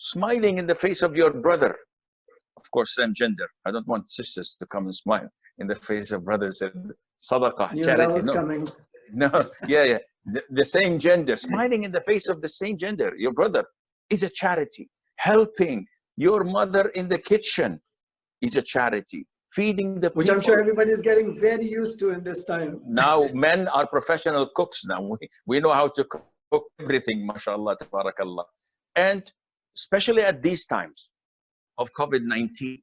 smiling in the face of your brother. Of course, same gender. I don't want sisters to come and smile in the face of brothers. And sadaqah, Knew charity. that was No, coming. no, yeah. The same gender, smiling in the face of the same gender, your brother, is a charity. Helping your mother in the kitchen is a charity. Feeding the Which people. I'm sure everybody is getting very used to in this time. Now, men are professional cooks now. We know how to cook everything, mashallah, tabarakallah. And especially at these times of COVID-19,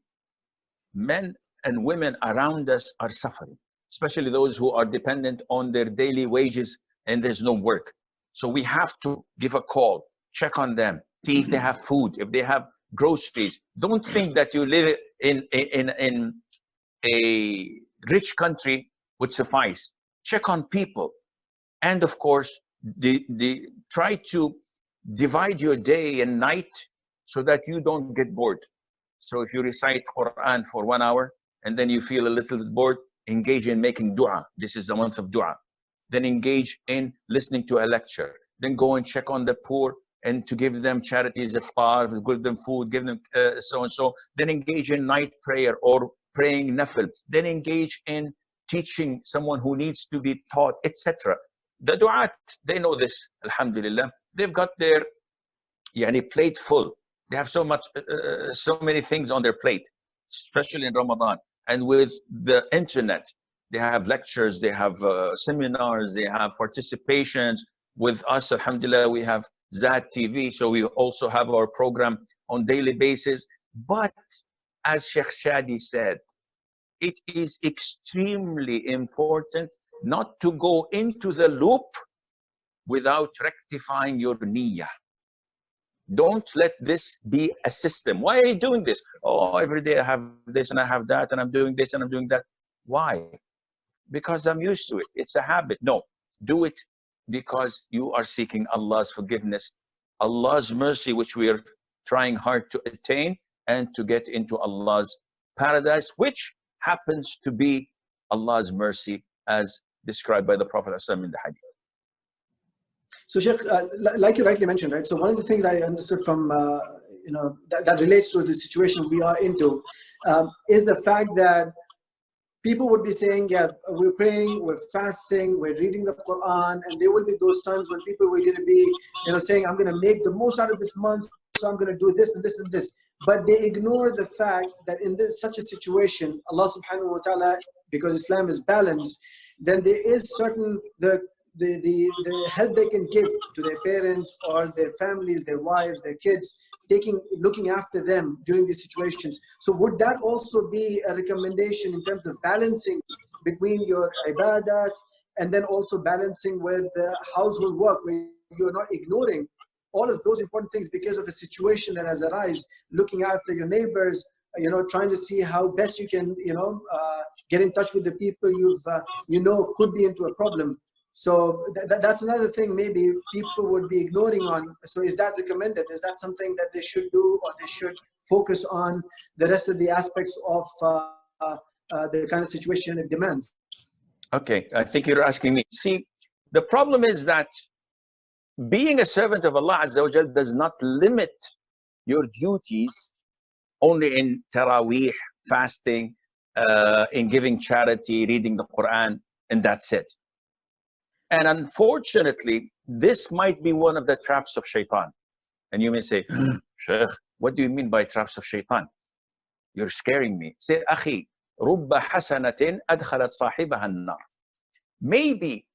men and women around us are suffering, especially those who are dependent on their daily wages and there's no work. So we have to give a call, check on them, see if they have food, if they have groceries. Don't think that you live in a rich country would suffice. Check on people. And of course, try to divide your day and night so that you don't get bored. So if you recite Quran for 1 hour and then you feel a little bit bored, engage in making dua. This is the month of dua. Then engage in listening to a lecture. Then go and check on the poor and to give them charities, iftar, give them food, give them so and so. Then engage in night prayer or praying nafil. Then engage in teaching someone who needs to be taught, etc. The du'at, they know this, alhamdulillah. They've got their plate full. They have so many things on their plate, especially in Ramadan. And with the internet, they have lectures, they have seminars, they have participations. With us, alhamdulillah, we have Zat TV, so we also have our program on daily basis. But as Sheikh Shadi said, it is extremely important not to go into the loop without rectifying your niyyah. Don't let this be a system. Why are you doing this? Oh, every day I have this and I have that and I'm doing this and I'm doing that. Why? Because I'm used to it. It's a habit. No, do it because you are seeking Allah's forgiveness, Allah's mercy, which we are trying hard to attain and to get into Allah's paradise, which happens to be Allah's mercy as described by the Prophet ﷺ in the hadith. So Sheikh, like you rightly mentioned, right? So one of the things I understood from, that relates to the situation we are into is the fact that people would be saying, yeah, we're praying, we're fasting, we're reading the Quran, and there will be those times when people were going to be, saying, I'm going to make the most out of this month, so I'm going to do this and this and this. But they ignore the fact that in such a situation, Allah subhanahu wa ta'ala, because Islam is balanced, then there is certain, the help they can give to their parents or their families, their wives, their kids, looking after them during these situations. So would that also be a recommendation in terms of balancing between your ibadat and then also balancing with the household work, where you're not ignoring all of those important things because of a situation that has arisen, looking after your neighbors, trying to see how best you can, get in touch with the people could be into a problem. So that's another thing maybe people would be ignoring on. So is that recommended? Is that something that they should do, or they should focus on the rest of the aspects of the kind of situation it demands? Okay, I think you're asking me. See, the problem is that being a servant of Allah Azza wa Jal does not limit your duties only in Taraweeh, fasting, in giving charity, reading the Quran, and that's it. And unfortunately, this might be one of the traps of Shaytan. And you may say, Sheikh, what do you mean by traps of Shaytan? You're scaring me. Say, Akhi, رُبَّ حَسَنَةٍ أَدْخَلَتْ صَاحِبَهَا النَّارِ. Maybe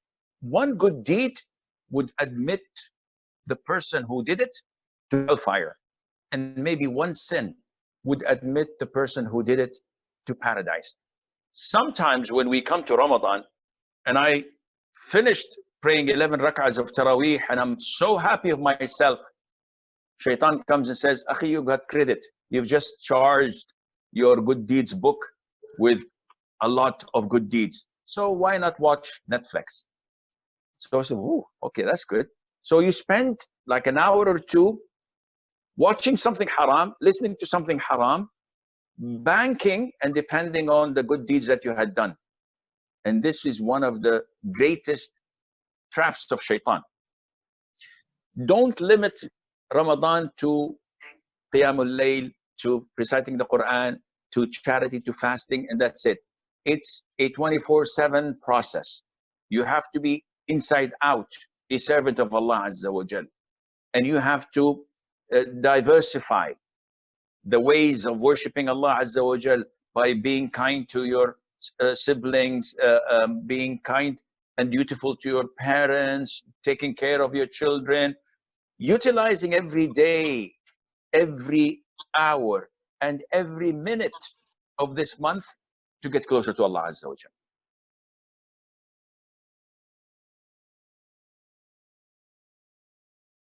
one good deed would admit the person who did it to hellfire. And maybe one sin would admit the person who did it to paradise. Sometimes when we come to Ramadan, and I finished praying 11 rak'ahs of Taraweeh, and I'm so happy of myself, Shaitan comes and says, Akhi, you got credit. You've just charged your good deeds book with a lot of good deeds. So why not watch Netflix? So I said, ooh, okay, that's good. So you spend like an hour or two watching something haram, listening to something haram, banking and depending on the good deeds that you had done. And this is one of the greatest traps of Shaitan. Don't limit Ramadan to Qiyamul Layl, to reciting the Quran, to charity, to fasting, and that's it. It's a 24/7 process. You have to be inside out a servant of Allah Azza wa Jal. And you have to diversify the ways of worshiping Allah Azza wa Jal by being kind to your siblings, being kind and dutiful to your parents, taking care of your children, utilizing every day, every hour, and every minute of this month to get closer to Allah Azza wa Jal.